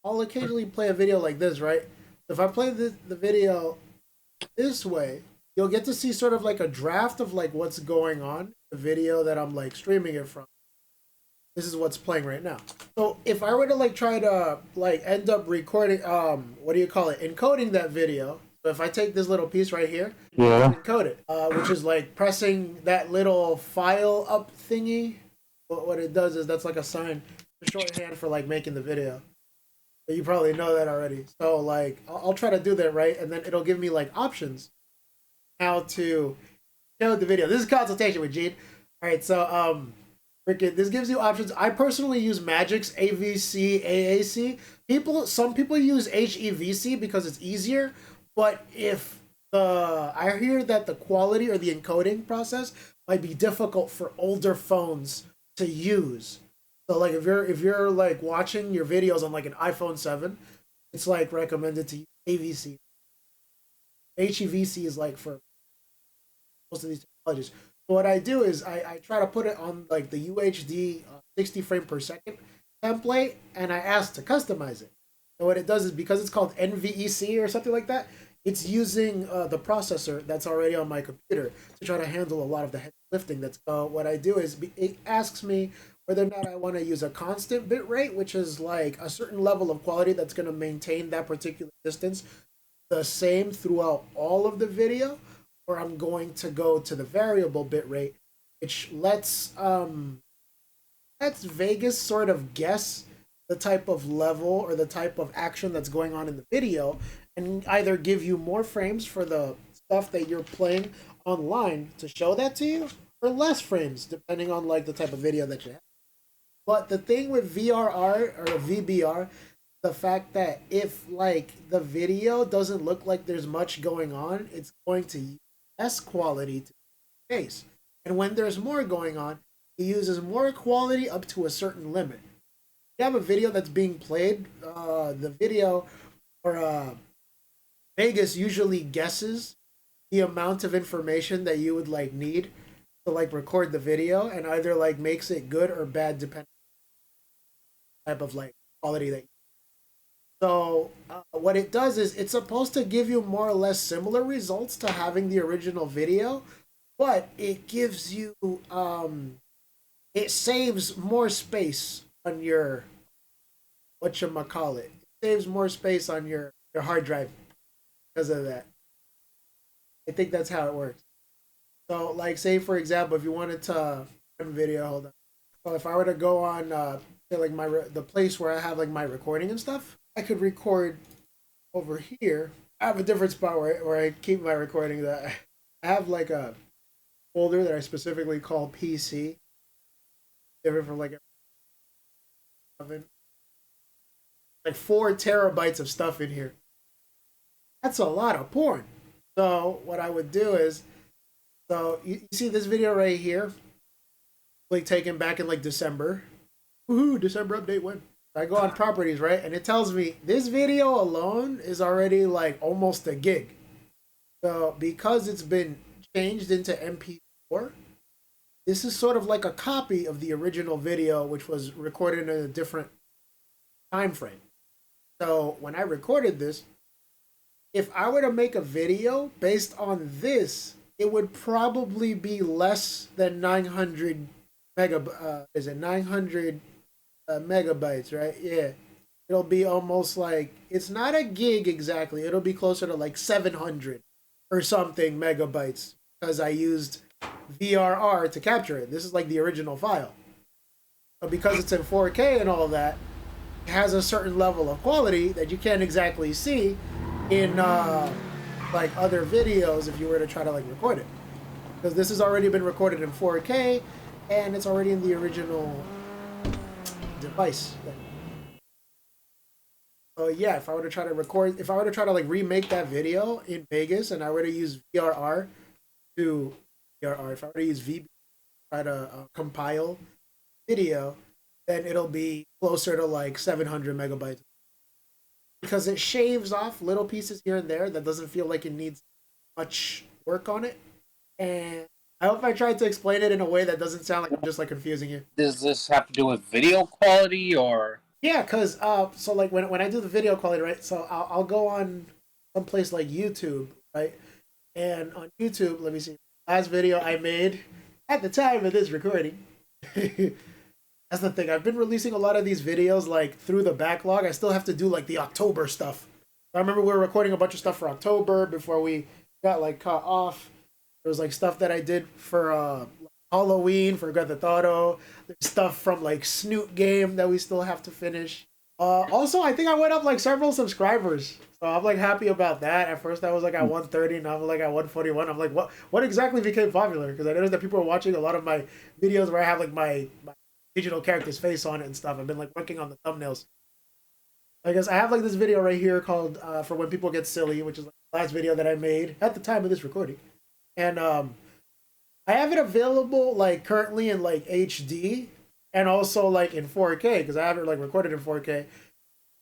I'll occasionally play a video like this, right? If I play the video this way, you'll get to see sort of like a draft of like what's going on, the video that I'm like streaming it from. This is what's playing right now. So if I were to like try to like end up recording, what do you call it? Encoding that video. So if I take this little piece right here, Yeah. encode it, which is like pressing that little file up thingy. What it does is that's like a sign, a shorthand for like making the video. But you probably know that already. So like I'll try to do that, right, and then it'll give me like options how to show the video. This is consultation with Gene. All right, so this gives you options. I personally use MAGIX, AVC, AAC. Some people use HEVC because it's easier, but if I hear that the quality or the encoding process might be difficult for older phones to use. So like if you're like watching your videos on like an iPhone 7, it's like recommended to use AVC. HEVC is like for most of these technologies. So what I do is I try to put it on like the UHD 60 frame per second template, and I ask to customize it. So what it does is, because it's called NVEC or something like that, it's using the processor that's already on my computer to try to handle a lot of the heavy lifting. That's what I do is it asks me whether or not I want to use a constant bit rate, which is like a certain level of quality that's going to maintain that particular distance the same throughout all of the video, or I'm going to go to the variable bit rate, which lets Vegas sort of guess the type of level or the type of action that's going on in the video, and either give you more frames for the stuff that you're playing online to show that to you, or less frames depending on like the type of video that you have. But the thing with VRR or VBR, the fact that if like the video doesn't look like there's much going on, it's going to use less quality to face. And when there's more going on, it uses more quality up to a certain limit. If you have a video that's being played, the video or Vegas usually guesses the amount of information that you would like need to like record the video, and either like makes it good or bad depending on the type of like quality that you. So what it does is it's supposed to give you more or less similar results to having the original video, but it gives you it saves more space on your whatchamacallit. It saves more space on your hard drive because of that. I think that's how it works. So like say for example, if you wanted to video, hold on. So if I were to go on say like the place where I have like my recording and stuff, I could record over here. I have a different spot where I keep my recording. That I have like a folder that I specifically call PC. Different from like 4 terabytes of stuff in here. That's a lot of porn. So what I would do is, so you see this video right here, like taken back in like December. Woohoo! December update when. I go on properties, right, and it tells me this video alone is already like almost a gig. So because it's been changed into MP4, this is sort of like a copy of the original video, which was recorded in a different time frame. So when I recorded this, if I were to make a video based on this, it would probably be less than 900 is it 900 megabytes, right? Yeah. It'll be almost like, it's not a gig exactly. It'll be closer to like 700 or something megabytes because I used VRR to capture it. This is like the original file. But because it's in 4K and all that, it has a certain level of quality that you can't exactly see in like other videos if you were to try to like record it. Because this has already been recorded in 4K and it's already in the original device. So yeah, if I were to try to like remake that video in Vegas, and I were to use VRR if I were to use VB try to compile video, then it'll be closer to like 700 megabytes because it shaves off little pieces here and there that doesn't feel like it needs much work on it. And I hope I tried to explain it in a way that doesn't sound like I'm just like confusing you. Does this have to do with video quality or? Yeah, cause so like when I do the video quality, right? So I'll go on some place like YouTube, right? And on YouTube, let me see. Last video I made at the time of this recording. That's the thing. I've been releasing a lot of these videos like through the backlog. I still have to do like the October stuff. I remember we were recording a bunch of stuff for October before we got like cut off. There was like stuff that I did for Halloween for Grand Theft Auto. There's stuff from like Snoot game that we still have to finish. Also, I think I went up like several subscribers, so I'm like happy about that. At first, I was like at 130, now I'm like at 141. I'm like, what exactly became popular? Because I noticed that people are watching a lot of my videos where I have like my digital character's face on it and stuff. I've been like working on the thumbnails. I guess I have like this video right here called "For When People Get Silly," which is like the last video that I made at the time of this recording, and I have it available like currently in like HD and also like in 4K because I have it like recorded in 4K.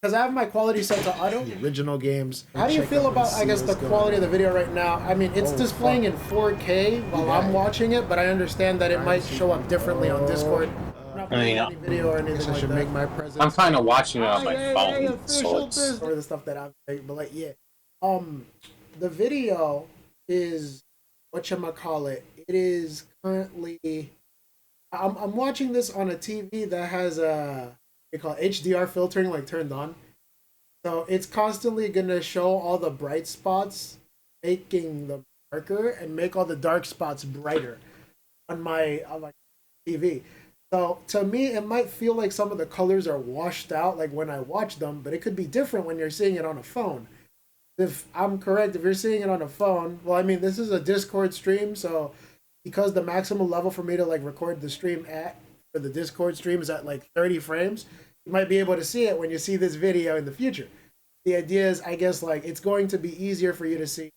Because I have my quality set to auto. The original games. How do you feel about, I guess, the quality of the video right now? I mean, it's displaying in 4K while I'm watching it, but I understand that it might show up differently on Discord. I'm not playing any video or anything like that. Make my presence. I'm kind of watching it on my phone, so it's or the stuff that I've made, but like, yeah. The video is whatchamacallit. It is currently. I'm watching this on a TV that has a. They call it HDR filtering like turned on. So it's constantly gonna show all the bright spots, making them darker and make all the dark spots brighter on my TV. So to me, it might feel like some of the colors are washed out like when I watch them, but it could be different when you're seeing it on a phone. If I'm correct, if you're seeing it on a phone, well, I mean, this is a Discord stream, so because the maximum level for me to like record the stream at for the Discord stream is at like 30 frames, you might be able to see it when you see this video in the future. The idea is, I guess, like it's going to be easier for you to see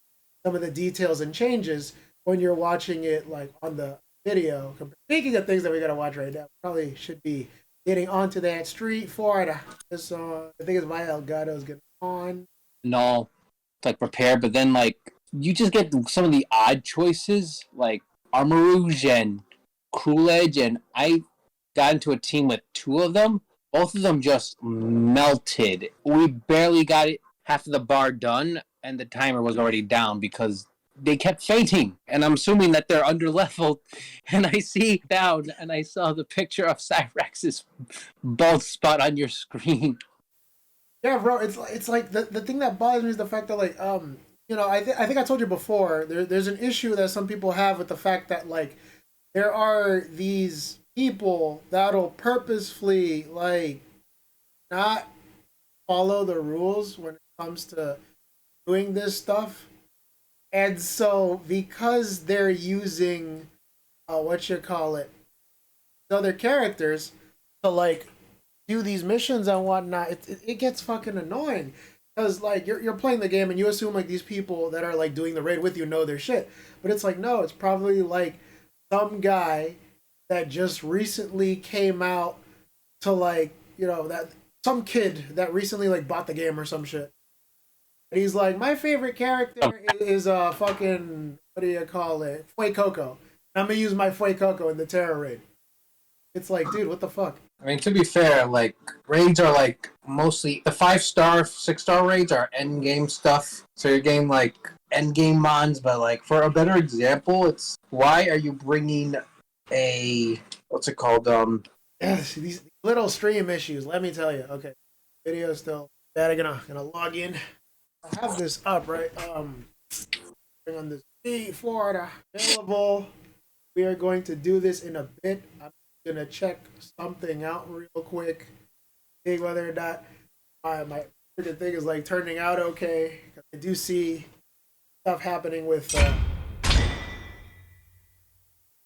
some of the details and changes when you're watching it like on the video. Speaking of things that we gotta watch right now, probably should be getting onto that Street Fighter. This I think it's my Elgato's getting on. no, like prepared, but then like you just get some of the odd choices, like Armarouge and Cruel Edge, and I got into a team with two of them. Both of them just melted. We barely got it half of the bar done, and the timer was already down because they kept fainting. And I'm assuming that they're under-leveled. And I see down, and I saw the picture of Cyrax's bald spot on your screen. Yeah, bro, it's like the thing that bothers me is the fact that like you know, I think I told you before, there's an issue that some people have with the fact that like there are these people that'll purposefully like not follow the rules when it comes to doing this stuff. And so because they're using what you call it, other characters to like do these missions and whatnot, it gets fucking annoying. Because like you're playing the game and you assume like these people that are like doing the raid with you know their shit. But it's like no, it's probably like some guy that just recently came out to like, you know, that some kid that recently like bought the game or some shit. And he's like, my favorite character is fucking, what do you call it? Fue Coco. I'm gonna use my Fue Coco in the terror raid. It's like, dude, what the fuck? I mean, to be fair, like, raids are, like, mostly... The 5-star, 6-star raids are endgame stuff. So you're getting, like, endgame mons, but, like, for a better example, it's... Why are you bringing a... What's it called? Yes, these little stream issues, let me tell you. Okay, video still... That I'm gonna log in. I have this up, right? Bring on this Florida available. We are going to do this in a bit. I'm gonna check something out real quick, see whether or not my freaking thing is like turning out okay. I do see stuff happening with stuff.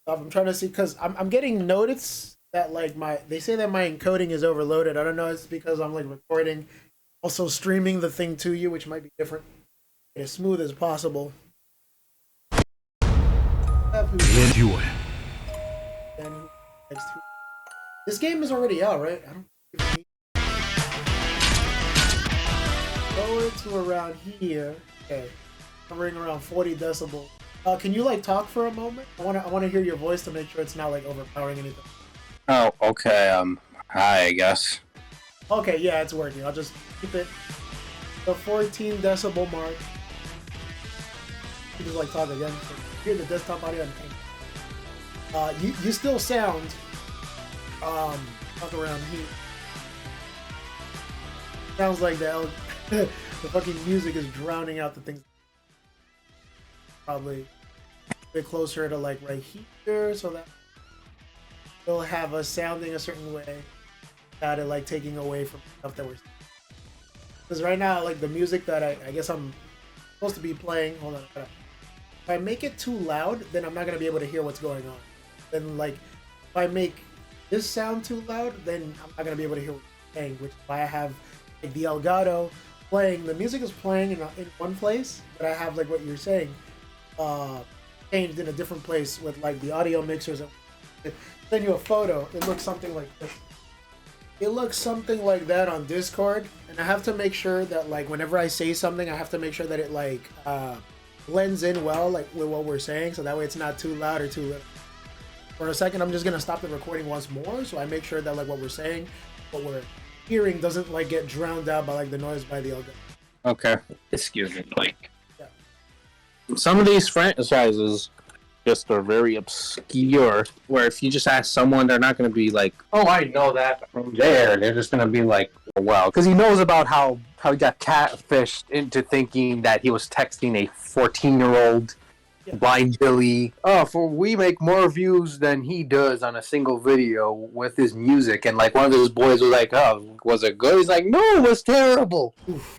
I'm trying to see because I'm getting notice that like they say that my encoding is overloaded. I don't know. It's because I'm like recording, also streaming the thing to you, which might be different. As smooth as possible. This game is already out, right? I don't lower it to around here. Okay, hovering around 40 decibels. Can you like talk for a moment? I wanna hear your voice to make sure it's not like overpowering anything. Oh, okay. Hi, I guess. Okay, yeah, it's working. I'll just keep it the 14 decibel mark. You just like talk again. So hear the desktop audio and you still sound up around here. Sounds like the fucking music is drowning out the things. Probably a bit closer to like right here, so that it'll have us sounding a certain way without it like taking away from stuff that we're. Because right now, like the music that I guess I'm supposed to be playing. Hold on. If I make it too loud, then I'm not gonna be able to hear what's going on. Then like if I make this sound too loud, then I'm not gonna be able to hear what you're saying. Which is why I have like the Elgato playing. The music is playing in one place, but I have like what you're saying changed in a different place with like the audio mixers. Send you a photo. It looks something like this. It looks something like that on Discord, and I have to make sure that like whenever I say something, I have to make sure that it like blends in well like with what we're saying, so that way it's not too loud or too little. For a second, I'm just gonna stop the recording once more, so I make sure that like what we're saying, what we're hearing doesn't like get drowned out by like the noise by the algorithm. Okay. Excuse me. Like, some of these franchises just are very obscure, where if you just ask someone, they're not going to be like, oh, I know that from there. They're just going to be like, oh, wow. Because he knows about how he got catfished into thinking that he was texting a 14-year-old blind Billy. Oh, we make more views than he does on a single video with his music. And like one of those boys was like, oh, was it good? He's like, no, it was terrible.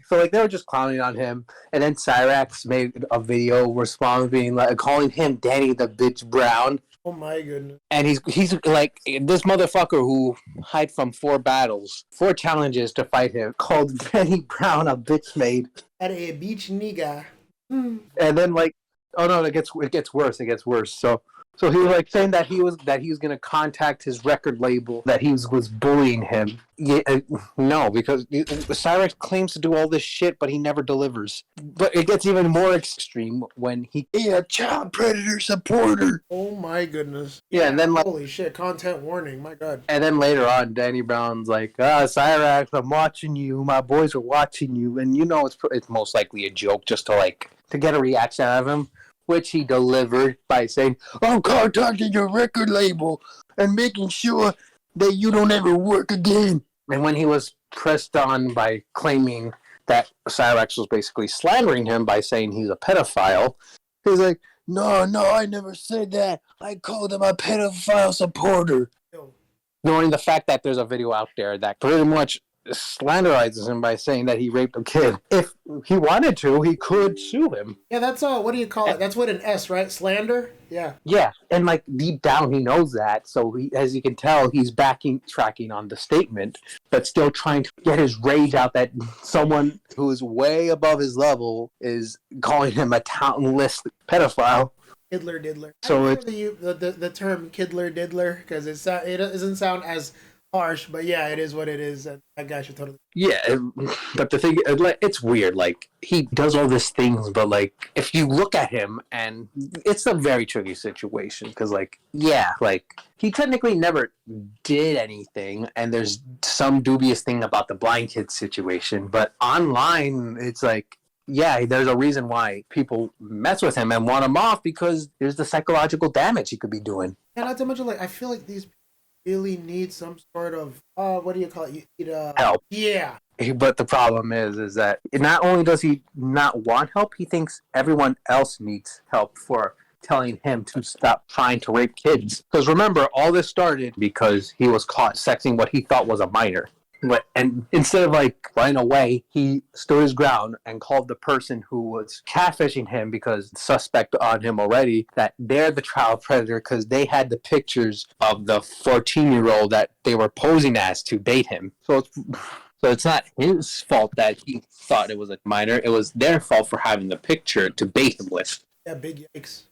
So like they were just clowning on him. And then Cyrax made a video responding, like calling him Danny the Bitch Brown. Oh my goodness. And he's like this motherfucker who hid from 4 challenges to fight him, called Danny Brown a bitch made. At a beach nigga. And then like, oh no, it gets worse. It gets worse. So he was like saying that he was gonna contact his record label, that he was bullying him. Yeah, no, because Cyrax claims to do all this shit, but he never delivers. But it gets even more extreme when he a child predator supporter. Oh my goodness. Yeah, and then like holy shit, content warning, my god. And then later on, Danny Brown's like, Cyrax, I'm watching you. My boys are watching you, and you know it's most likely a joke just to get a reaction out of him. Which he delivered by saying, I'm contacting your record label and making sure that you don't ever work again. And when he was pressed on by claiming that Cyrax was basically slandering him by saying he's a pedophile, he's like, no, I never said that. I called him a pedophile supporter. Knowing the fact that there's a video out there that pretty much slanderizes him by saying that he raped a kid. If he wanted to, he could sue him. Yeah, that's what do you call it? That's with an S, right? Slander? Yeah. Yeah, and like deep down he knows that, so he, as you can tell, he's tracking on the statement, but still trying to get his rage out that someone who is way above his level is calling him a talentless pedophile. Kiddler diddler. So it's the term kiddler diddler because it doesn't sound as harsh, but yeah, it is what it is, and that guy should totally. Yeah, but the thing, it's weird. Like he does all these things, but like if you look at him, and it's a very tricky situation because, like, yeah, like he technically never did anything, and there's some dubious thing about the blind kid situation, but online, it's like. Yeah, there's a reason why people mess with him and want him off because there's the psychological damage he could be doing. And not to mention, like, I feel like these really need some sort of what do you call it? Help. Yeah. But the problem is that not only does he not want help, he thinks everyone else needs help for telling him to stop trying to rape kids. Because remember, all this started because he was caught sexing what he thought was a minor. And instead of like running away, he stood his ground and called the person who was catfishing him, because suspect on him already, that they're the child predator because they had the pictures of the 14-year-old that they were posing as to date him. So it's not his fault that he thought it was a minor. It was their fault for having the picture to bait him with. Yeah, big yikes.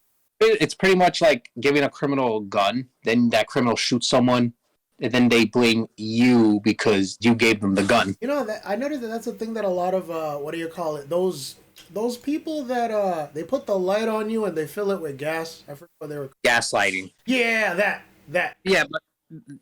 It's pretty much like giving a criminal a gun, then that criminal shoots someone, and then they blame you because you gave them the gun. You know, I noticed that that's a thing that a lot of, what do you call it? Those people that, they put the light on you and they fill it with gas. I forget what they were. Gaslighting. Yeah, that. Yeah,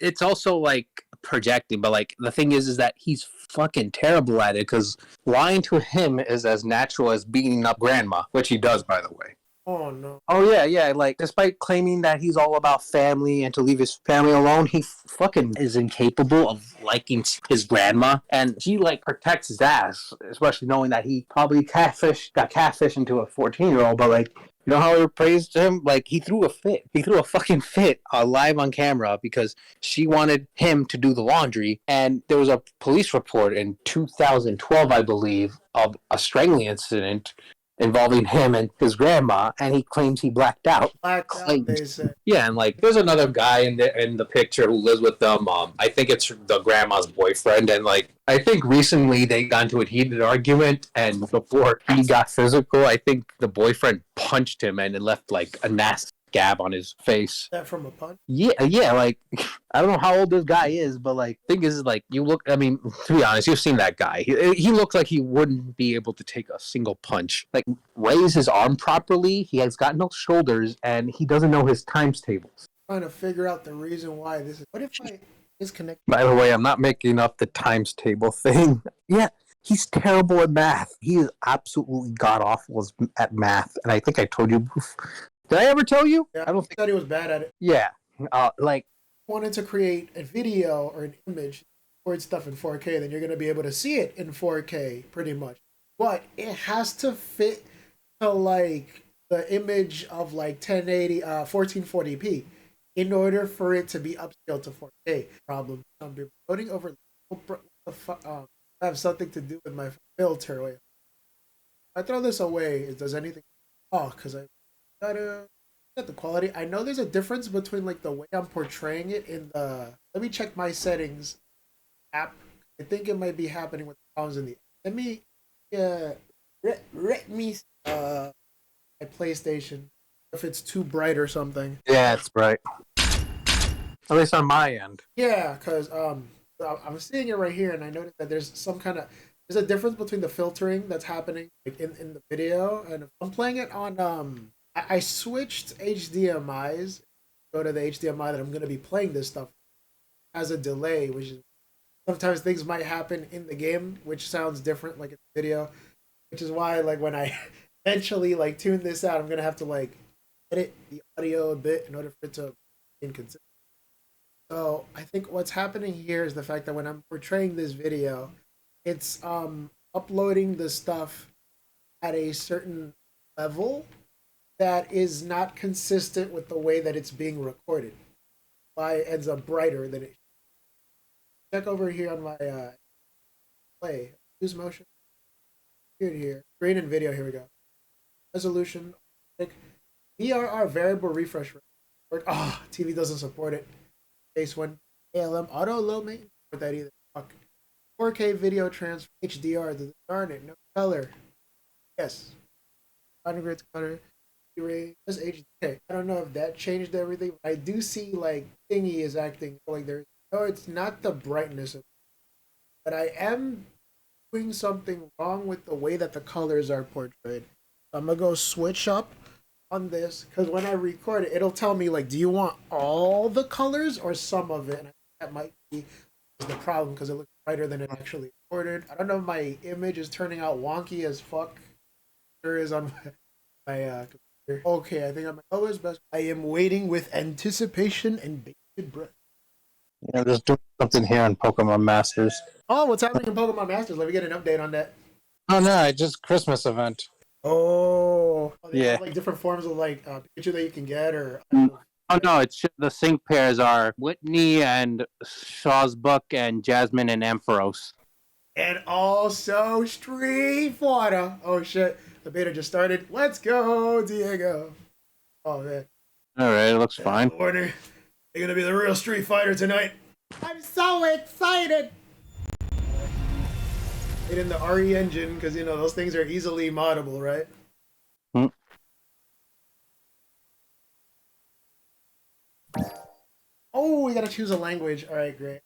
it's also like projecting, but like the thing is that he's fucking terrible at it because lying to him is as natural as beating up grandma, which he does, by the way. Oh no. Oh yeah, yeah. Like, despite claiming that he's all about family and to leave his family alone, he fucking is incapable of liking his grandma, and she like protects his ass, especially knowing that he probably got catfish into a 14-year-old. But like, you know how he praised him? Like, he threw a fit. He threw a fucking fit live on camera because she wanted him to do the laundry, and there was a police report in 2012, I believe, of a strangling incident involving him and his grandma, and he claims he blacked out. Blacked out, they say. Yeah, and like there's another guy in the picture who lives with them. I think it's the grandma's boyfriend, and like I think recently they got into a heated argument, and before he got physical, I think the boyfriend punched him and it left like a nasty scab on his face. That from a punch? Yeah, yeah, like I don't know how old this guy is, but like thing is like you look. I mean, to be honest, you've seen that guy. He looks like he wouldn't be able to take a single punch. Like raise his arm properly. He has got no shoulders, and he doesn't know his times tables. Trying to figure out the reason why this is. What if I disconnect? By the way, I'm not making up the times table thing. Yeah, he's terrible at math. He is absolutely god awful at math, and I think I told you. Did I ever tell you? Yeah, I don't think. thought he was bad at it. Yeah, like. Wanted to create a video or an image for stuff in 4K, then you're going to be able to see it in 4K pretty much. But it has to fit to like the image of like 1080, 1440p in order for it to be upscaled to 4K. Problem. I'm voting over. I have something to do with my filter. Wait. If I throw this away, does anything? Oh, because I gotta. The quality. I know there's a difference between like the way I'm portraying it in the. Let me check my settings app. I think it might be happening with the problems in the. Let me. Let me. My PlayStation. If it's too bright or something. Yeah, it's bright. At least on my end. Yeah, because I'm seeing it right here, and I noticed that there's some kind of. There's a difference between the filtering that's happening like in the video, and if I'm playing it on I switched HDMIs. Go to the HDMI that I'm going to be playing this stuff as a delay, which is sometimes things might happen in the game, which sounds different like in the video, which is why like when I eventually like tune this out, I'm going to have to like edit the audio a bit in order for it to be inconsistent. So I think what's happening here is the fact that when I'm portraying this video, it's uploading the stuff at a certain level that is not consistent with the way that it's being recorded. Why it ends up brighter than it should. Check over here on my play. Use motion. Here. Screen and video, here we go. Resolution. VRR variable refresh rate. TV doesn't support it. Base one. ALM auto low maintenance with that either. Fuck. 4K video transfer HDR. Darn it, no color. Yes. Finding grades color. Just HD. I don't know if that changed everything. I do see like thingy is acting like there's no, it's not the brightness of it, but I am doing something wrong with the way that the colors are portrayed. I'm gonna go switch up on this because when I record it, it'll tell me like, do you want all the colors or some of it? And that might be the problem because it looks brighter than it actually recorded. I don't know if my image is turning out wonky as fuck. There is on my okay, I think I'm always best. I am waiting with anticipation and bated breath. Yeah, just doing something here on Pokemon Masters. Oh, what's happening in Pokemon Masters? Let me get an update on that. Oh no, just Christmas event. Oh, they yeah. have, like different forms of like Pikachu that you can get, or. Oh no, it's the sync pairs are Whitney and Shawsbuck and Jasmine and Ampharos. And also Street Fighter. Oh shit. The beta just started. Let's go, Diego. Oh man. Alright, it looks fine. Warner, you're gonna be the real Street Fighter tonight. I'm so excited. Get in the RE engine because you know those things are easily moddable, right? Oh, we gotta choose a language. All right, great.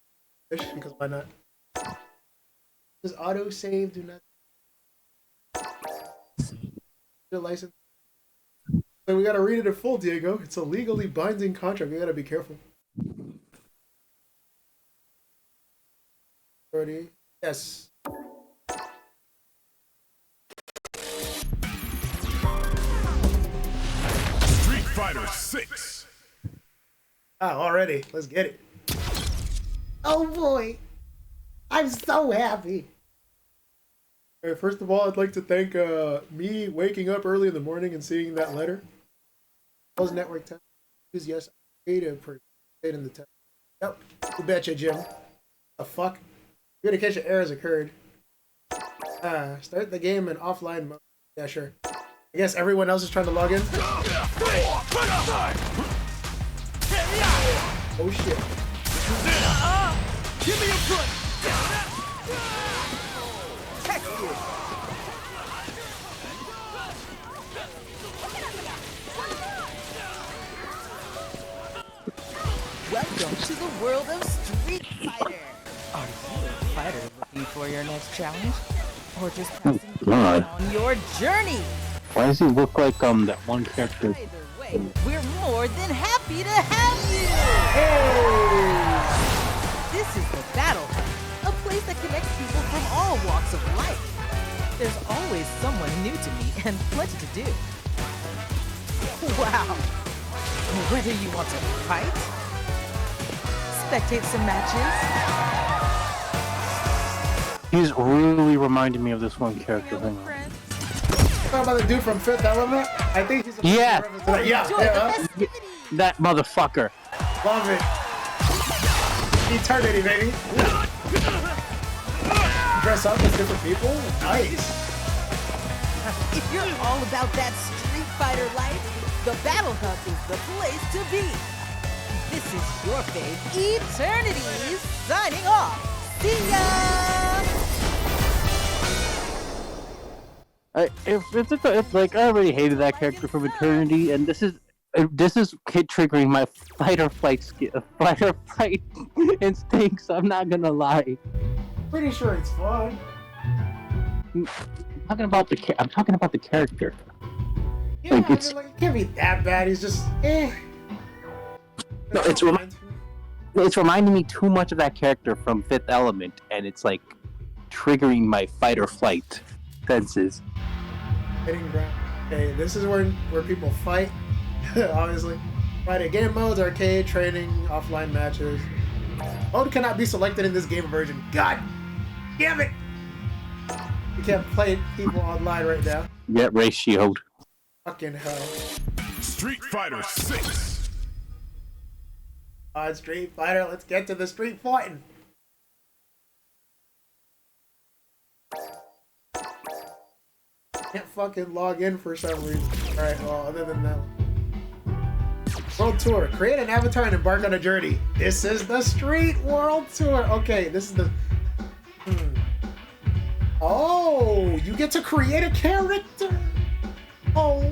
Because why not? Does auto save do not? The license. So we gotta read it in full, Diego. It's a legally binding contract. We gotta be careful. majority. Yes. Street Fighter 6. Ah, already. Let's get it. Oh boy. I'm so happy. Hey, first of all, I'd like to thank me waking up early in the morning and seeing that letter. Those network time. Yes, to participate in the test. Yep. You betcha, Jim. The fuck? Communication errors occurred. Start the game in offline mode. Yeah, sure. I guess everyone else is trying to log in. Oh shit. Give me a foot! Text you! Welcome to the world of Street Fighter! Are you a fighter looking for your next challenge? Or just passing God. on your journey? Why does he look like that one character? Either way, we're more than happy to have you! This is the Battle Hub, a place that connects people from all walks of life. There's always someone new to meet and plenty to do. Wow! Whether you want to fight, spectate some matches, He's really reminding me of this one character. hang Hang out with on. friends, Talking about the dude from Fifth Element? I think he's a Yeah. reference to that. Yeah, enjoy the yeah. festivities. That motherfucker. Love it. Eternity, baby. Dress up as different people? Nice. If you're all about that Street Fighter life, the Battle Hub is the place to be. This is your fave, Eternity, signing off. See ya! Like I already hated that character from Eternity, and this is triggering my fight or flight instincts. I'm not gonna lie. Pretty sure it's fun. I'm talking about the character. Yeah, Like, I it's- mean, like, it can't be that bad. He's just, No, it's reminding me too much of that character from Fifth Element, and it's like triggering my fight or flight senses. hitting ground. Okay, this is where people fight. Obviously, fighting game modes, arcade, training, offline matches. Mode cannot be selected in this game version. God damn it! You can't play people online right now. Get ratioed. Fucking hell. Street Fighter 6. Street Fighter, let's get to the street fighting. Can't fucking log in for some reason. Alright, well, other than that. World Tour. Create an avatar and embark on a journey. This is the Street World Tour. Okay, this is the... Oh, you get to create a character. Oh,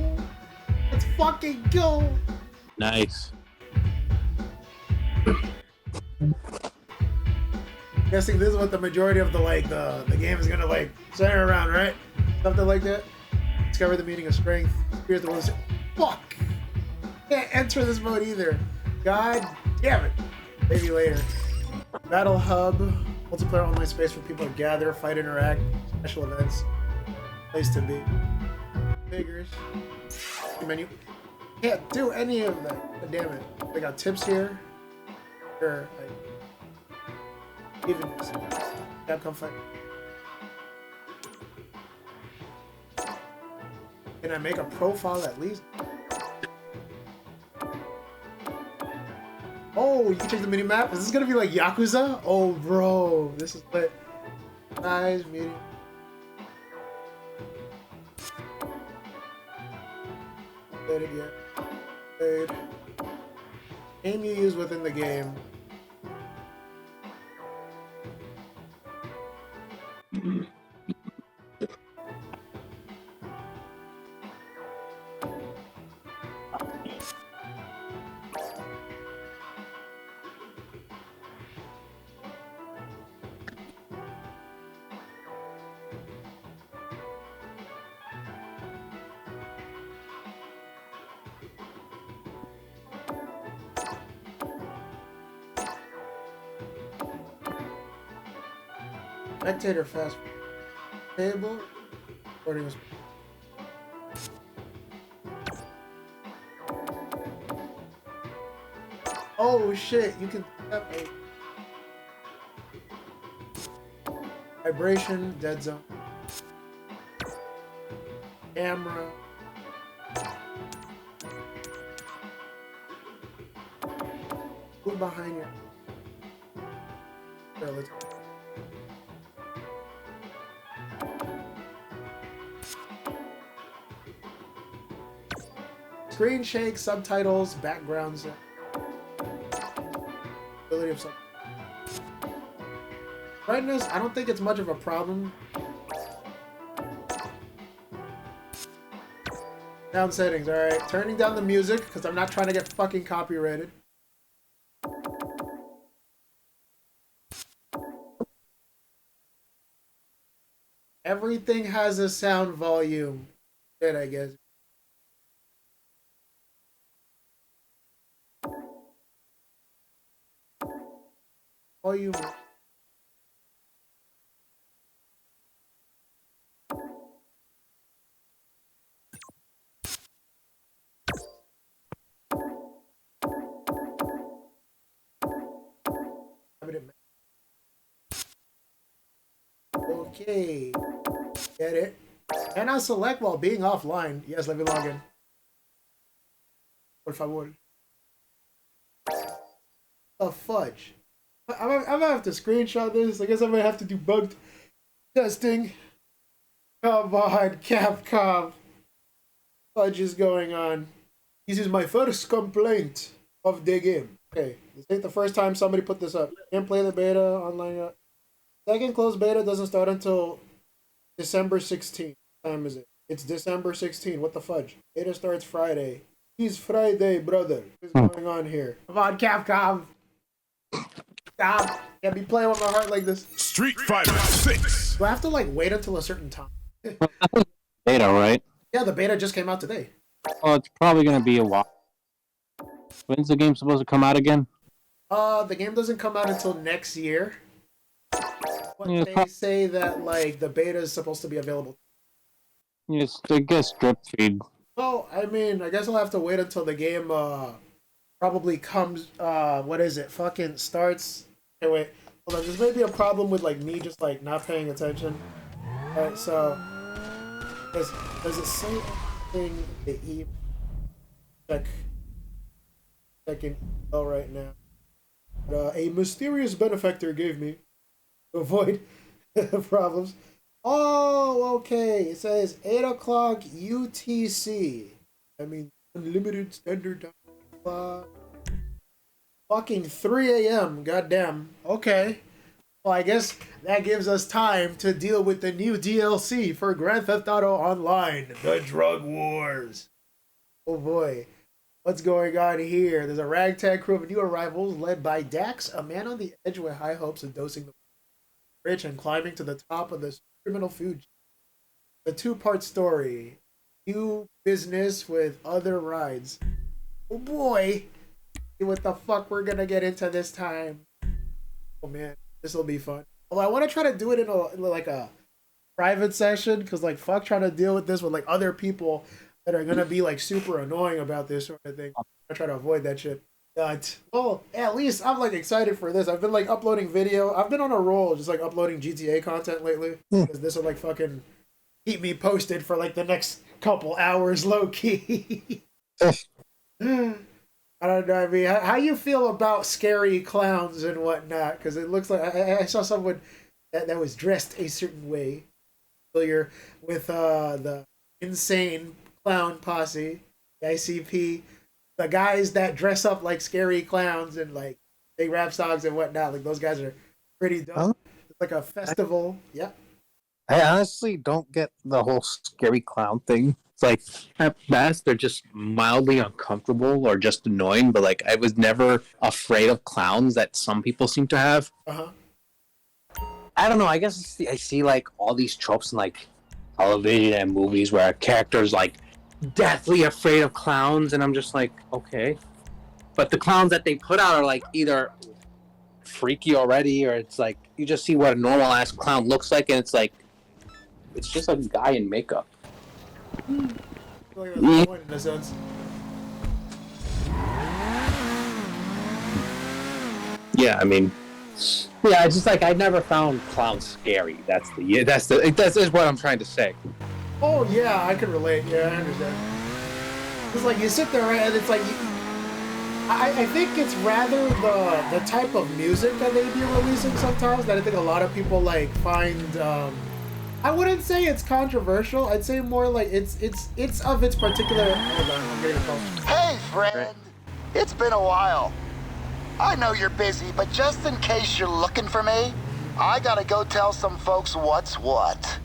let's fucking go. Nice. Guessing this is what the majority of the game is gonna center around, right? Something like that. Discover the meaning of strength. Experience the world. Fuck! Can't enter this mode either. God damn it. Maybe later. Battle Hub. Multiplayer online space for people to gather, fight, interact. Special events. Place to be. Figures. Menu. Can't do any of that. God damn it. They got tips here. Sure. Even Capcom fight. Can I make a profile at least? Oh, you can change the mini map. Is this gonna be like Yakuza? Oh, bro, this is lit. Size, medium. Updated yet? Update. Name you use within the game. Spectator fast table. Recording was. Oh shit! You can tap a vibration, dead zone, camera. Move behind you. Here, let's. Screen shake, subtitles, backgrounds. Ability of brightness, I don't think it's much of a problem. Sound settings, alright. Turning down the music, because I'm not trying to get fucking copyrighted. Everything has a sound volume. Good, I guess. Volume. Okay. Get it. And I'll select while being offline. Yes, let me log in. Por favor. The fudge. I'm gonna have to screenshot this. I guess I'm gonna have to do bug testing. Come on, Capcom. Fudge is going on. This is my first complaint of the game. Okay, this ain't the first time somebody put this up. Can't play the beta online. Second closed beta doesn't start until December 16th. What time is it? It's December 16th. What the fudge? Beta starts Friday. It's Friday, brother. What's going on here? Come on, Capcom. Stop. Can't be playing with my heart like this. Street Fighter 6. Do I have to like wait until a certain time? Beta, right? Yeah, the beta just came out today. Oh, it's probably gonna be a while. When's the game supposed to come out again? The game doesn't come out until next year. But Yeah, they say that like the beta is supposed to be available. Yes, I guess drip feed. Well, I mean, I guess I'll have to wait until the game probably comes. What is it? Fucking starts. Okay, wait. Hold on. There's maybe a problem with like me just like not paying attention. All right, so does it say anything? The checking email right now. A mysterious benefactor gave me to avoid problems. Oh, okay. It says 8 o'clock UTC. I mean, unlimited standard time. Fucking 3 a.m. Goddamn. Okay. Well, I guess that gives us time to deal with the new DLC for Grand Theft Auto Online, The Drug Wars. Oh boy. What's going on here? There's a ragtag crew of new arrivals led by Dax, a man on the edge with high hopes of dosing the rich and climbing to the top of the criminal food. The two-part story. New business with other rides. Oh boy. See what the fuck we're gonna get into this time. Oh man, this will be fun. Although I want to try to do it in like a private session, because like fuck trying to deal with this with like other people that are gonna be like super annoying about this sort of thing. I try to avoid that shit. But well, at least I'm like excited for this. I've been like uploading video. I've been on a roll just like uploading GTA content lately, because this will like fucking keep me posted for like the next couple hours, low key. I don't know. I mean, how you feel about scary clowns and whatnot? Because it looks like I saw someone that was dressed a certain way. Familiar with the insane clown posse, the ICP, the guys that dress up like scary clowns and like they rap songs and whatnot. Like those guys are pretty dope. Huh? It's like a festival. Yeah. I honestly don't get the whole scary clown thing. It's like, at best, they're just mildly uncomfortable or just annoying, but like, I was never afraid of clowns that some people seem to have. Uh-huh. I don't know, I guess I see like all these tropes in like television and movies where a character's like deathly afraid of clowns, and I'm just like, okay. But the clowns that they put out are like either freaky already, or it's like you just see what a normal ass clown looks like, and it's just a guy in makeup. I feel like that's the point in a sense. Yeah, I mean, yeah, it's just like I never found clowns scary. That's what I'm trying to say. Oh yeah, I can relate. Yeah, I understand. It's like you sit there and it's like I think it's rather the type of music that they be releasing sometimes that I think a lot of people like find. I wouldn't say it's controversial. I'd say more like it's of its particular. Hold on, I'm getting a call. Hey, friend. It's been a while. I know you're busy, but just in case you're looking for me, I gotta go tell some folks what's what.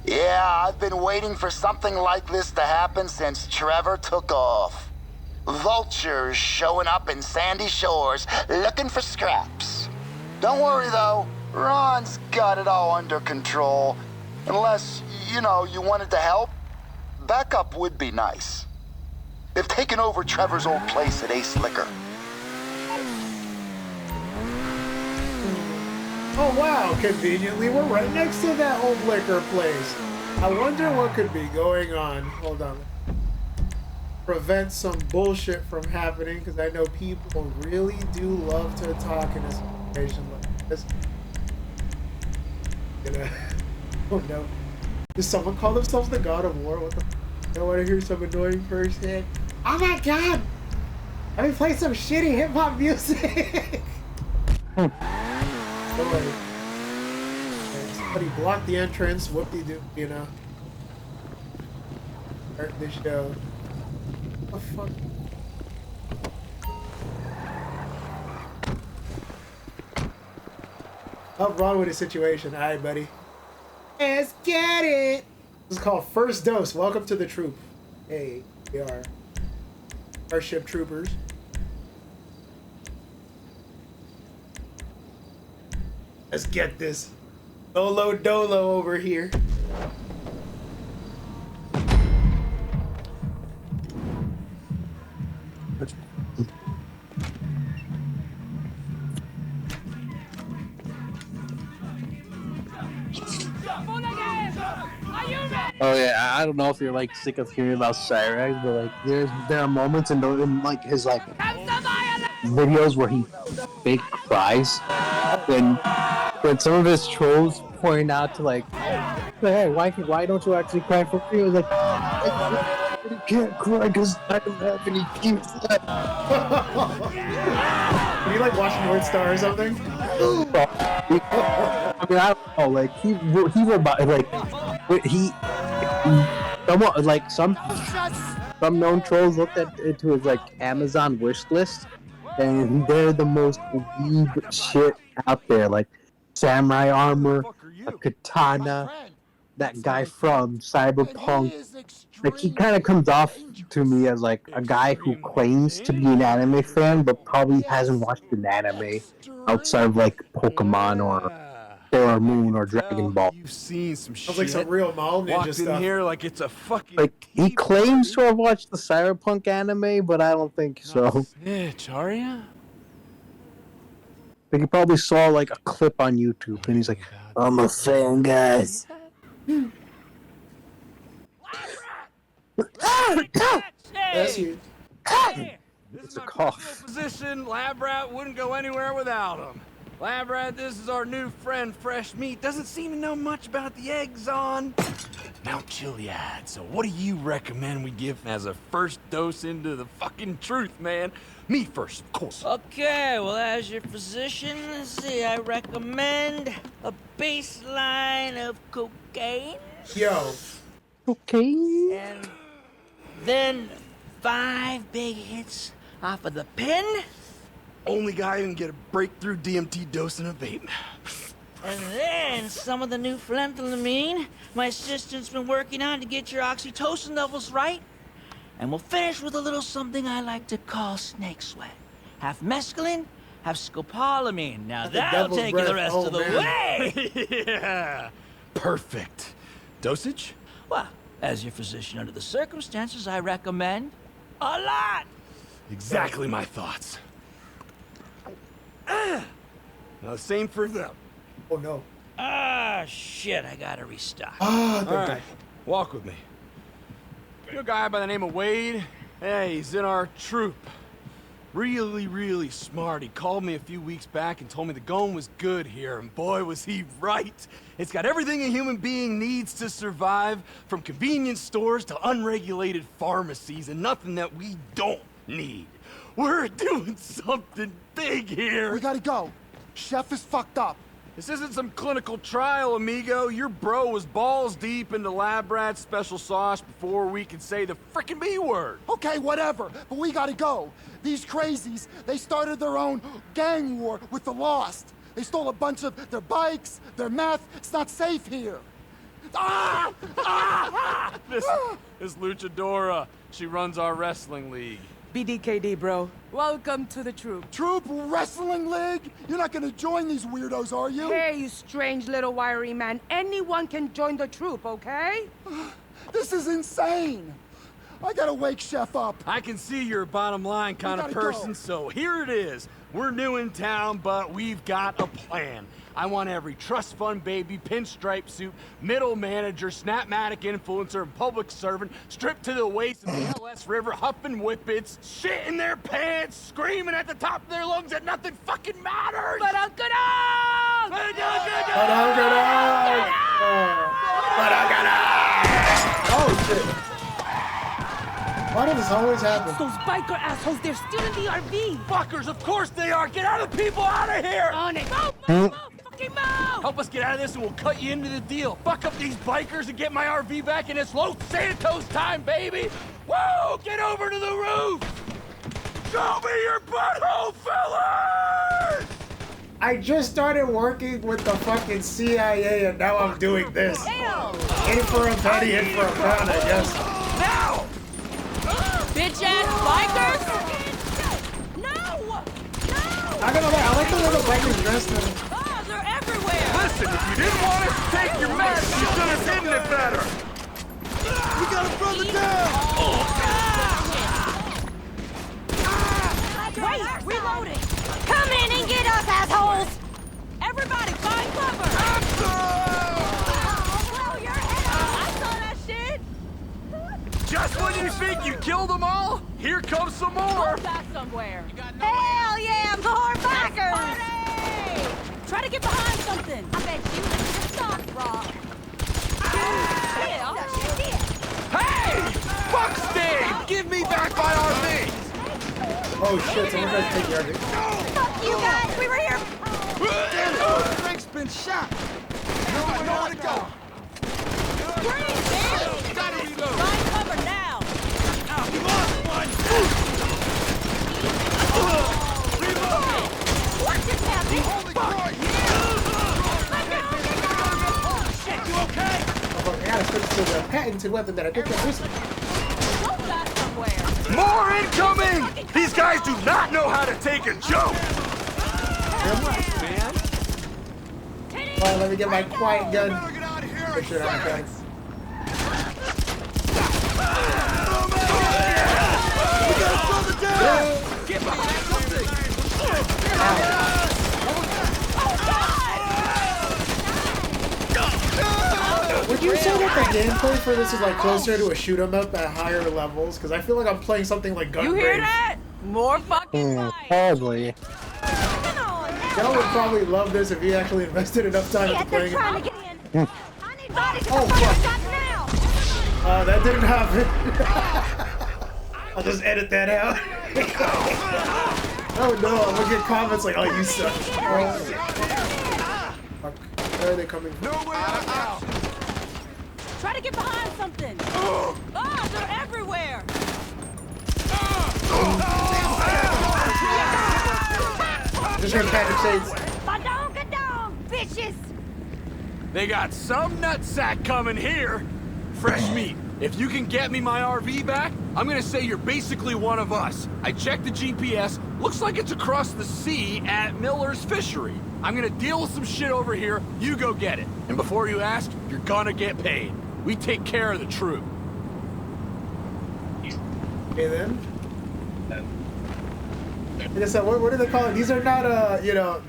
Yeah, I've been waiting for something like this to happen since Trevor took off. Vultures showing up in Sandy Shores looking for scraps. Don't worry though, Ron's got it all under control. Unless, you wanted to help, backup would be nice. They've taken over Trevor's old place at Ace Liquor. Oh wow, conveniently we're right next to that old liquor place. I wonder what could be going on. Hold on. Prevent some bullshit from happening, because I know people really do love to talk in a situation like this. Oh no. Does someone call themselves the God of War? What the I want to hear some annoying person. Oh my god! Let me play some shitty hip-hop music! Okay, somebody blocked the entrance. Whoop-de-doo, Start the show. What the fuck? Help Ron with his situation. Alright, buddy. Let's get it! This is called First Dose. Welcome to the troop. Hey, we are Starship Troopers. Let's get this. Dolo Dolo over here. Oh yeah, I don't know if you're like sick of hearing about Cyrax, but like there are moments in like his like videos where he fake cries, when some of his trolls point out to like, hey, why don't you actually cry for free? It was like, I can't cry because I don't have any tears left. Can you like watch North Star or something? I mean, I don't know. Like he someone like some known trolls looked into his like Amazon wish list, and they're the most weird shit out there. Like samurai armor, a katana, that guy from Cyberpunk. Like he kind of comes off to me as like a guy who claims to be an anime fan, but probably hasn't watched an anime outside of like Pokemon or Sailor Moon or Dragon Ball. You've seen some shit. Sounds like some real mall ninja Walked stuff. in here like it's a fucking. Like he claims to have watched the Cyberpunk anime, but I don't think so. Snitch, are ya? Like he probably saw like a clip on YouTube, and he's like, "I'm a fan, guys." That's you. This is a my cough. personal position. Lab Rat wouldn't go anywhere without him. Lab Rat, this is our new friend, Fresh Meat. Doesn't seem to know much about the eggs on Mount Chiliad. So what do you recommend we give as a first dose into the fucking truth, man? Me first, of course. Okay, well, as your physician, let's see, I recommend a baseline of cocaine. Yo. Okay. And then 5 big hits off of the pen. Only guy who can get a breakthrough DMT dose in a vape. And then some of the new phenethylamine my assistant's been working on to get your oxytocin levels right. And we'll finish with a little something I like to call snake sweat. Half mescaline, half scopolamine. Now The that'll devil's take you the breath. rest Oh, of the man. way. Yeah. Perfect. Dosage? Well, as your physician under the circumstances, I recommend a lot. Exactly my thoughts. Now, same for them. Oh no. Ah, shit, I gotta restock. Ah, All right, walk with me. You know a guy by the name of Wade? Hey, he's in our troop. Really smart. He called me a few weeks back and told me the going was good here, and boy, was he right. It's got everything a human being needs to survive, from convenience stores to unregulated pharmacies, and nothing that we don't need. We're doing something big here. We gotta go. Chef is fucked up. This isn't some clinical trial, amigo. Your bro was balls deep into lab rat's special sauce before we could say the frickin' B word. Okay, whatever, but we gotta go. These crazies, they started their own gang war with the Lost. They stole a bunch of their bikes, their meth. It's not safe here. Ah! Ah! This luchadora, she runs our wrestling league. BDKD, bro. Welcome to the troop. Troop Wrestling League? You're not gonna join these weirdos, are you? Hey, you strange little wiry man. Anyone can join the troop, okay? This is insane. I gotta wake Chef up. I can see you're a bottom line kind of gotta person, go. so here it is. We're new in town, but we've got a plan. I want every trust fund baby, pinstripe suit, middle manager, snapmatic influencer, and public servant stripped to the waist in the LS River, huffing whippets, shit in their pants, screaming at the top of their lungs that nothing fucking matters! But Uncle Dog! Oh shit. Why does this always happen? Those biker assholes, they're still in the RV! Fuckers, of course they are! Get out of the people out of here! On it! Move! Fucking move! Help us get out of this and we'll cut you into the deal. Fuck up these bikers and get my RV back, and it's Los Santos time, baby! Whoa! Get over to the roof! Show me your butthole, fellas! I just started working with the fucking CIA and now I'm doing this. In for a penny, in for a pound, I guess. Now! Bitch ass bikers! I'm gonna lie, I like the way the bikers dressed now. Oh, they're everywhere! Listen, if you didn't want us to take your mess, you should have hidden it better! We gotta throw the down! Wait, reloading! Come in and get us, assholes! Everybody, find cover! Blow your head off! I saw that shit! Just when you think you killed them all, here comes some more! Back somewhere. Hell yeah, more backers! Try to get behind something! I bet you licked the stock, Rob. Hey! Fuck Steve! Give me back my RV! Oh shit, someone tried to take your RV. Fuck you guys, we were here. Damn it! Frank's been shot. Nowhere to go. Green, man! Find cover now! You lost one! What just happened? Holy Christ! Shit, you okay? Oh, I gotta switch to the patented weapon that I picked up recently. Go back somewhere! More incoming! These guys do not know how to take a joke! Man. Alright, let me get my quiet gun. Get out of here! Make sure I'm okay. We gotta throw the down! Get behind something! Would you say that the gameplay for this is like closer to a shoot 'em up at higher levels? Because I feel like I'm playing something like Gun You hear Brave. that? More fucking fight! Probably. Y'all would probably love this if you actually invested enough time into Yeah, they're playing trying it. to get in. I need bodies in Oh, the fire fuck. shot now! That didn't happen. I'll just edit that out. Oh no, I'm gonna get comments like, oh, you suck. Oh. Fuck. Where are they coming from? Try to get behind something! Oh, they're everywhere! Just heard Patrick say it's Badongadong, bitches! They got some nutsack coming here. Fresh meat. If you can get me my RV back, I'm gonna say you're basically one of us. I checked the GPS. Looks like it's across the sea at Miller's Fishery. I'm gonna deal with some shit over here. You go get it. And before you ask, you're gonna get paid. We take care of the troop. okay then. I guess, what do they call it? These are not, you know,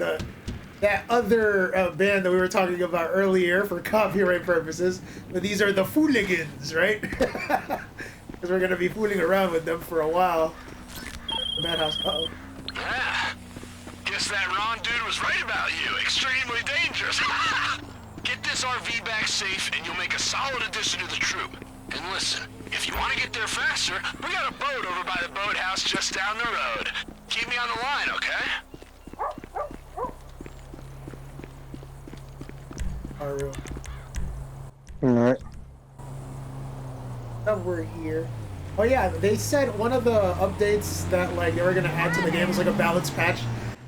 that other band that we were talking about earlier for copyright purposes. But these are the Fooligans, right? Because we're gonna be fooling around with them for a while. The Madhouse. Uh-oh. Yeah. Guess that Ron dude was right about you. Extremely dangerous. Get this RV back safe and you'll make a solid addition to the troop. And listen, if you want to get there faster, we got a boat over by the boathouse just down the road. Keep me on the line, okay? Alright. Alright. We're here. Oh yeah, they said one of the updates that like they were gonna add to the game was like a balance patch.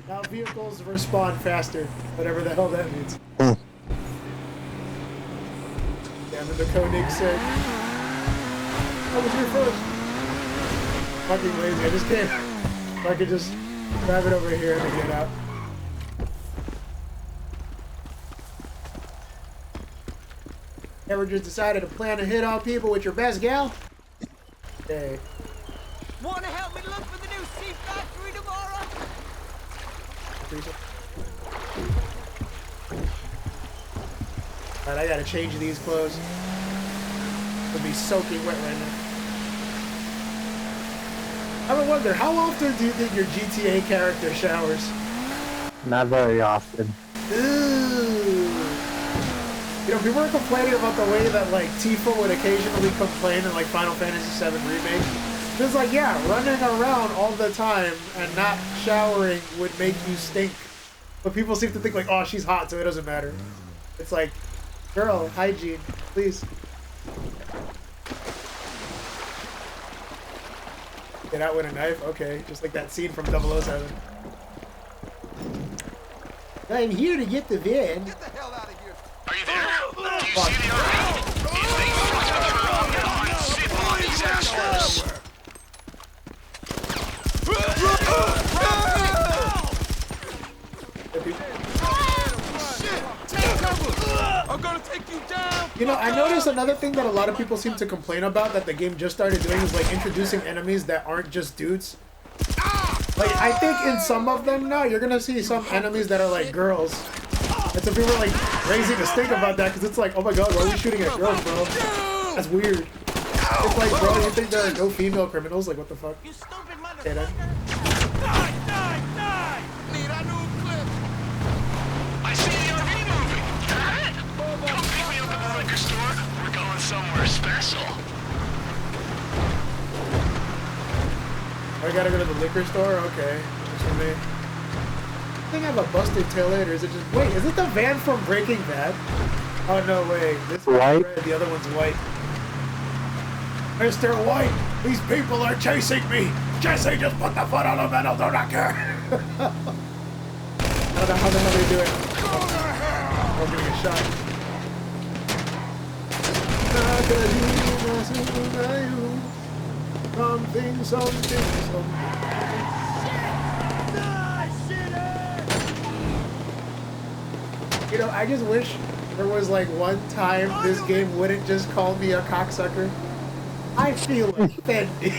Now vehicles respawn faster, whatever the hell that means. Damn it, the Koenig said. I was here first. Fucking lazy. I just can't. If I could just grab it over here and get out. Ever just decided to plan a hit on people with your best gal? Okay. Wanna help me look for the new sea factory tomorrow? Alright, I gotta change these clothes. It'll be soaking wet right now. I would wonder, how often do you think your GTA character showers? Not very often. Ooh. You know, people were complaining about the way that, like, Tifa would occasionally complain in, like, Final Fantasy VII Remake. It's like, yeah, running around all the time and not showering would make you stink. But people seem to think, like, oh, she's hot, so it doesn't matter. It's like, girl, hygiene, please. Get out with a knife? Okay, just like that scene from 007. I'm here to get the van. Get the hell out of here. Are you there? Do you see the RV? If they fucked with her, I'm gonna unzip all these assholes. I'm gonna take you down! You know, I noticed another thing that a lot of people seem to complain about that the game just started doing is like introducing enemies that aren't just dudes. Like, I think in some of them now, you're gonna see some enemies that are like girls. And so people are like raising a stink about that because it's like, oh my god, why are we shooting at girls, bro? That's weird. It's like, bro, you think there are no female criminals? Like, what the fuck? You stupid Yeah, motherfucker! Need a new clip! I see the RV moving. Come pick me up at the liquor store. We're going somewhere special. I gotta go to the liquor store? Okay. Just for me. I think I have a busted taillight, or is it just... Wait, is it the van from Breaking Bad? Oh, no, wait. This one's White? red, the other one's white. Mr. White, these people are chasing me! Jesse, just put the foot on the metal, do not care! I don't know how the hell they do it. I'm getting a shot. Something. You know, I just wish there was like one time this game wouldn't just call me a cocksucker. I feel offended.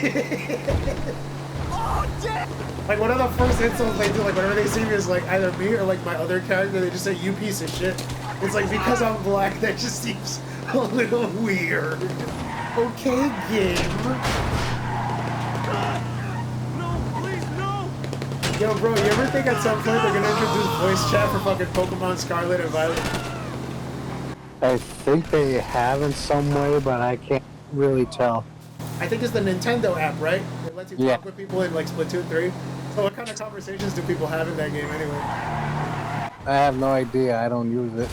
Like one of the first insults they do, like whenever they see me is like either me or like my other character, they just say, you piece of shit. It's like because I'm black, that just seems a little weird. Okay, game. Yo, bro, you ever think at some point they're gonna introduce voice chat for fucking Pokemon Scarlet and Violet? I think they have in some way, but I can't really tell. I think it's the Nintendo app, right? It lets you Yeah. talk with people in like Splatoon 3. So what kind of conversations do people have in that game anyway? I have no idea. I don't use it.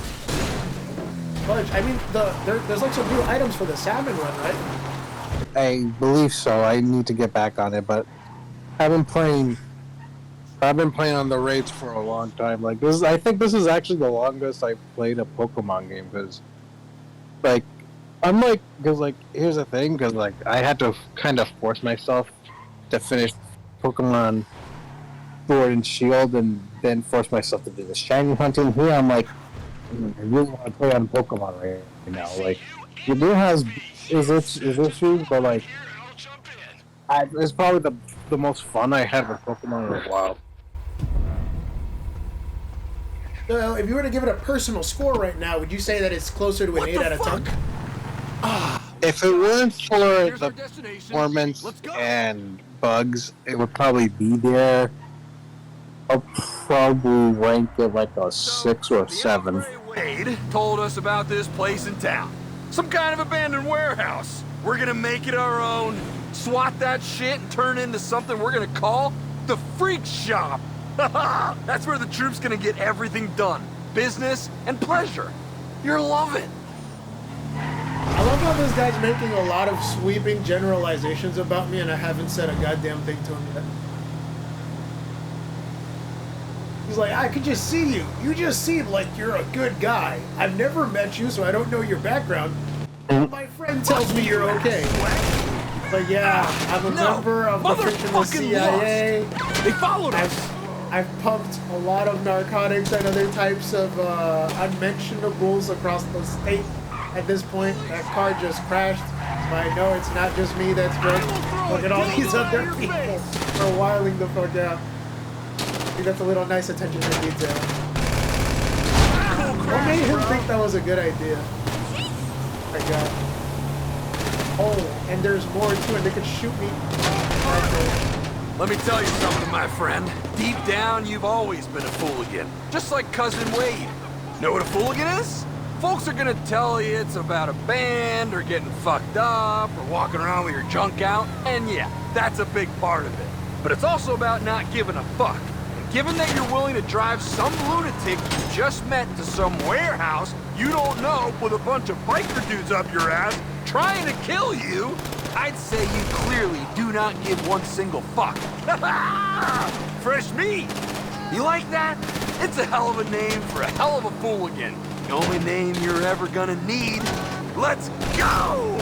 Fudge, I mean, there's like some new items for the salmon run, right? I believe so. I need to get back on it, but I've been playing on the raids for a long time. Like this, I think this is actually the longest I've played a Pokemon game because, like, here's the thing, because like I had to kind of force myself to finish Pokemon Sword and Shield, and then force myself to do the shiny hunting. Here I'm like, I really want to play on Pokemon right now. Like, the game has is issues, but like, it's probably the most fun I had with Pokemon in a while. So if you were to give it a personal score right now, would you say that it's closer to an 8 out of 10? If it weren't for Here's the our destination. performance Let's go. and bugs, it would probably be there. I'll probably rank it like a 6 or a 7. Wade told us about this place in town. Some kind of abandoned warehouse. We're gonna make it our own, swat that shit and turn it into something we're gonna call the Freak Shop. That's where the troop's gonna get everything done. Business and pleasure. You'll love it. I love how this guy's making a lot of sweeping generalizations about me and I haven't said a goddamn thing to him yet. He's like, I could just see you. You just seem like you're a good guy. I've never met you, so I don't know your background. My friend tells me you're okay. But yeah, I'm a member of the fictional CIA. They followed us. I've pumped a lot of narcotics and other types of unmentionables across the state. At this point, that car just crashed. So I know it's not just me that's drunk. Look at all these other people are wilding the fuck out. I think that's a little nice attention to detail. What made him think that was a good idea? Oh my god. Oh, and there's more to it. They could shoot me. Let me tell you something, my friend. Deep down, you've always been a fooligan. Just like Cousin Wade. Know what a fooligan is? Folks are gonna tell you it's about a band, or getting fucked up, or walking around with your junk out. And yeah, that's a big part of it. But it's also about not giving a fuck. And given that you're willing to drive some lunatic you just met to some warehouse you don't know with a bunch of biker dudes up your ass trying to kill you, I'd say you clearly do not give one single fuck. Fresh meat! You like that? It's a hell of a name for a hell of a fooligan. The only name you're ever gonna need. Let's go!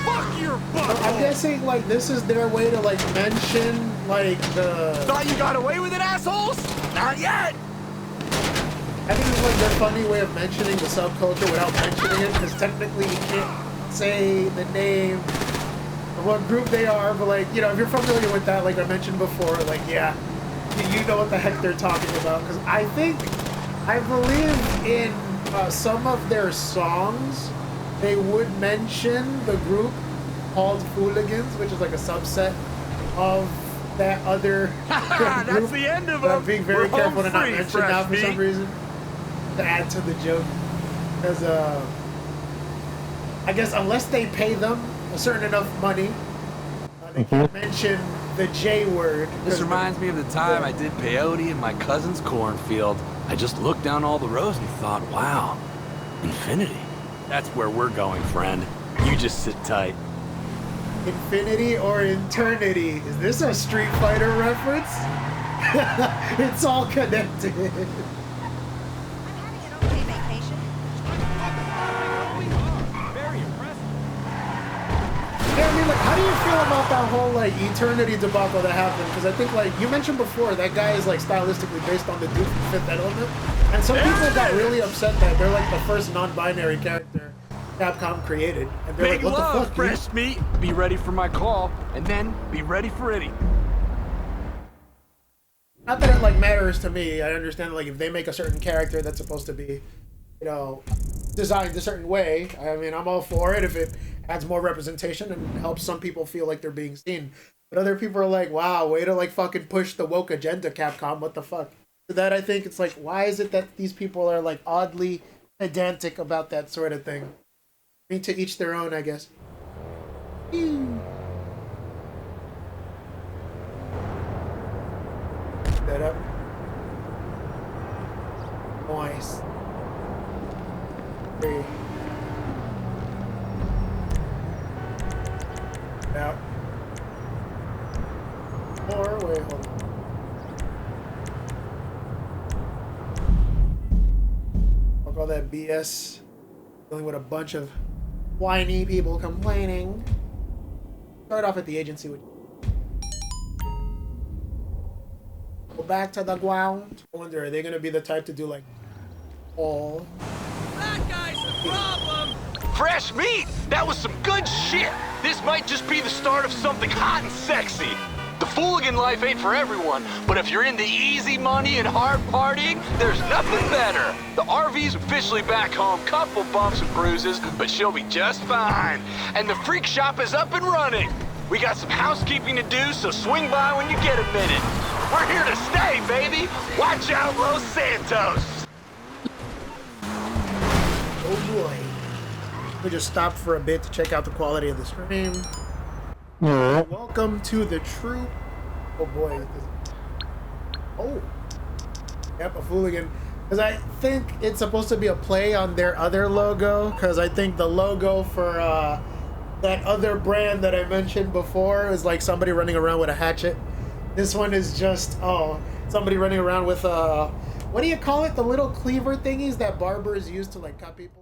Fuck your butt! I'm guessing, like, this is their way to, like, mention, like, the... Thought you got away with it, assholes? Not yet! I think it's, like, their funny way of mentioning the subculture without mentioning it, because technically you can't say the name of what group they are, but, like, you know, if you're familiar with that, like I mentioned before, like, yeah, you know what the heck they're talking about, because I believe in some of their songs, they would mention the group called Fooligans, which is like a subset of that other group. That's the end of But them. I'm being very We're careful to home not free, mention that for fresh some meat. reason, to add to the joke. Because, I guess unless they pay them a certain enough money, they can mention the J word. This reminds me of the time I did peyote in my cousin's cornfield. I just looked down all the rows and thought, wow, infinity. That's where we're going, friend. You just sit tight. Infinity or eternity? Is this a Street Fighter reference? It's all connected. Yeah, I mean, like, how do you feel about that whole, like, eternity debacle that happened? Because I think, like, you mentioned before, that guy is, like, stylistically based on the dude from Fifth Element. And some people got really upset that they're, like, the first non-binary character Capcom created. And they're Big like, what love, the fuck, fresh meat. Be ready for my call, and then be ready for anything. Not that it, like, matters to me. I understand, like, if they make a certain character that's supposed to be, you know, designed a certain way, I mean, I'm all for it if it adds more representation and helps some people feel like they're being seen. But other people are like, wow, way to, like, fucking push the woke agenda, Capcom, what the fuck? So that, I think, it's like, why is it that these people are, like, oddly pedantic about that sort of thing? I mean, to each their own, I guess. That up. Nice. Three. Out. Or wait, hold on. Fuck all that BS. Dealing with a bunch of whiny people complaining. Start off at the agency with. Go back to the ground. I wonder, are they gonna be the type to do like all? That guy's the problem! Fresh meat! That was some good shit! This might just be the start of something hot and sexy. The Fooligan life ain't for everyone, but if you're into easy money and hard partying, there's nothing better. The RV's officially back home, couple bumps and bruises, but she'll be just fine. And the freak shop is up and running. We got some housekeeping to do, so swing by when you get a minute. We're here to stay, baby. Watch out, Los Santos. Oh boy. We just stopped for a bit to check out the quality of the stream. Welcome to the troop. Oh boy. Oh. Yep, a Fooligan. Because I think it's supposed to be a play on their other logo. Because I think the logo for that other brand that I mentioned before is like somebody running around with a hatchet. This one is just, somebody running around with what do you call it? The little cleaver thingies that barbers use to like cut people.